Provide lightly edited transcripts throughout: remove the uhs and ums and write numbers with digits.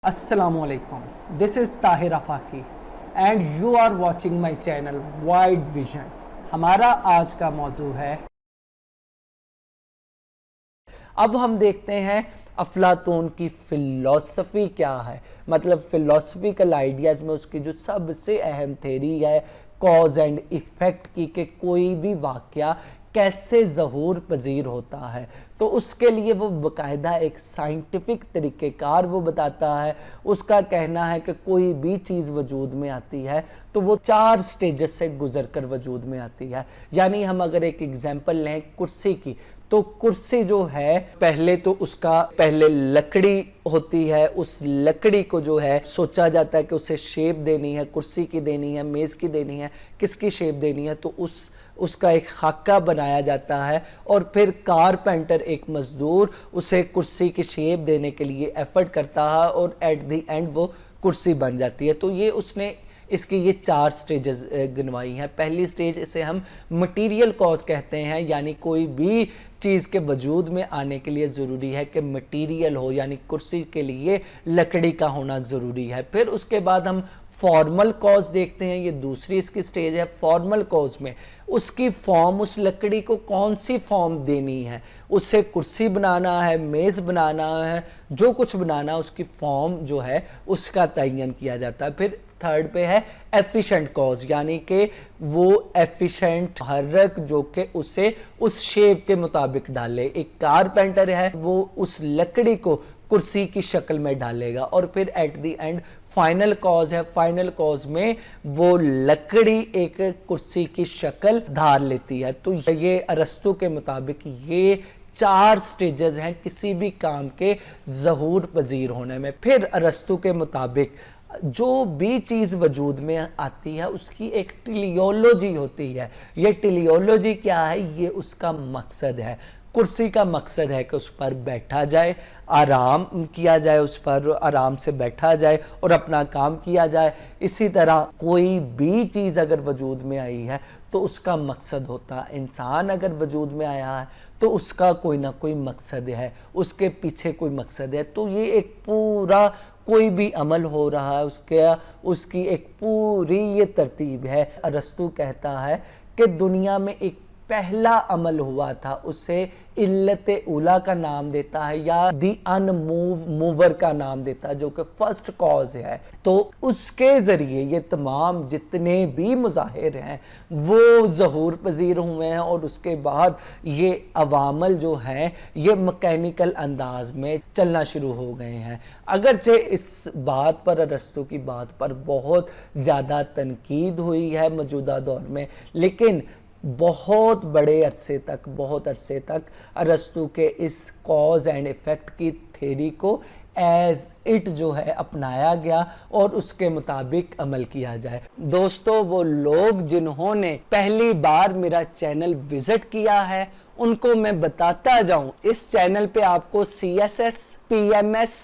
Assalamualaikum. This is Tahir Afaki and you are watching my channel Wide Vision. हमारा आज का मौजू है, अब हम देखते हैं अफलातून की फ़िलॉसफ़ी क्या है। मतलब फ़िलॉसफ़िकल आइडियाज़ में उसकी जो सबसे अहम थ्योरी है कॉज एंड इफ़ेक्ट की, कि कोई भी वाक़या कैसे ज़हूर पजीर होता है, तो उसके लिए वो बाकायदा एक साइंटिफिक तरीक़ेकार वो बताता है। उसका कहना है कि कोई भी चीज़ वजूद में आती है तो वो 4 स्टेजेस से गुज़र कर वजूद में आती है। यानी हम अगर एक एग्जांपल लें कुर्सी की, तो कुर्सी जो है पहले तो उसका पहले लकड़ी होती है, उस लकड़ी को जो है सोचा जाता है कि उसे शेप देनी है, कुर्सी की देनी है, मेज़ की देनी है, किसकी शेप देनी है, तो उसका एक खाका बनाया जाता है और फिर कारपेंटर एक मज़दूर उसे कुर्सी की शेप देने के लिए एफर्ट करता है और एट द एंड वो कुर्सी बन जाती है। तो ये उसने इसकी ये 4 स्टेजेस गिनवाई हैं। पहली स्टेज इसे हम मटेरियल कॉज कहते हैं, यानी कोई भी चीज़ के वजूद में आने के लिए ज़रूरी है कि मटेरियल हो, यानी कुर्सी के लिए लकड़ी का होना ज़रूरी है। फिर उसके बाद हम फॉर्मल कॉज देखते हैं, ये दूसरी इसकी स्टेज है। फॉर्मल कॉज में उसकी फॉर्म, उस लकड़ी को कौन सी फॉर्म देनी है, उससे कुर्सी बनाना है, मेज़ बनाना है, जो कुछ बनाना है उसकी फॉर्म जो है उसका तयन किया जाता है। फिर थर्ड पे है एफिशिएंट कॉज, यानी कि वो एफिशिएंट हरक जो कि उसे उस शेप के मुताबिक डाले। एक कारपेंटर है, वो उस लकड़ी को कुर्सी की शक्ल में डालेगा। और फिर at the end final cause है। फाइनल कॉज में वो लकड़ी एक कुर्सी की शक्ल धार लेती है। तो ये अरस्तु के मुताबिक ये 4 स्टेजेस हैं किसी भी काम के ज़हूर पजीर होने में। फिर अरस्तु के मुताबिक जो भी चीज़ वजूद में आती है उसकी एक टेलियोलॉजी होती है। ये टेलियोलॉजी क्या है? ये उसका मकसद है। कुर्सी का मकसद है कि उस पर बैठा जाए, आराम किया जाए, उस पर आराम से बैठा जाए और अपना काम किया जाए। इसी तरह कोई भी चीज़ अगर वजूद में आई है तो उसका मकसद होता है। इंसान अगर वजूद में आया है तो उसका कोई ना कोई मकसद है, उसके पीछे कोई मकसद है। तो ये एक पूरा कोई भी अमल हो रहा है उसकी एक पूरी ये तरतीब है। अरस्तु कहता है कि दुनिया में एक पहला अमल हुआ था, उसे इल्लत उला का नाम देता है या दी अनमूवर का नाम देता है, जो कि फर्स्ट कॉज है। तो उसके ज़रिए ये तमाम जितने भी मुज़ाहिर हैं वो ज़हूर पजीर हुए हैं और उसके बाद ये अवामल जो हैं ये मैकेनिकल अंदाज में चलना शुरू हो गए हैं। अगरचे इस बात पर, अरस्तु की बात पर बहुत ज़्यादा तनकीद हुई है मौजूदा दौर में, लेकिन बहुत अरसे तक अरस्तु के इस कॉज एंड इफ़ेक्ट की थ्योरी को एज इट जो है अपनाया गया और उसके मुताबिक अमल किया जाए। दोस्तों, वो लोग जिन्होंने पहली बार मेरा चैनल विजिट किया है उनको मैं बताता जाऊं, इस चैनल पे आपको CSS, PMS,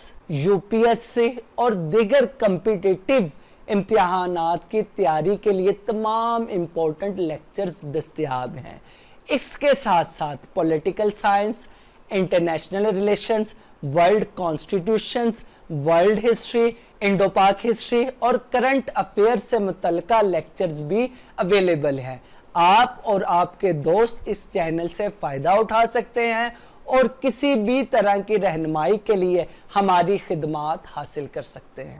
UPSC और दीगर कम्पिटिटिव इम्तिहानात की तैयारी के लिए तमाम इम्पोर्टेंट लेक्चर्स दस्तयाब हैं। इसके साथ साथ political science, international relations, world constitutions, world history, Indo पाक हिस्ट्री और करंट अफेयर्स से मुतल्लिका लेक्चर्स भी अवेलेबल हैं। आप और आपके दोस्त इस चैनल से फ़ायदा उठा सकते हैं और किसी भी तरह की रहनुमाई के लिए हमारी खिदमात हासिल कर सकते हैं।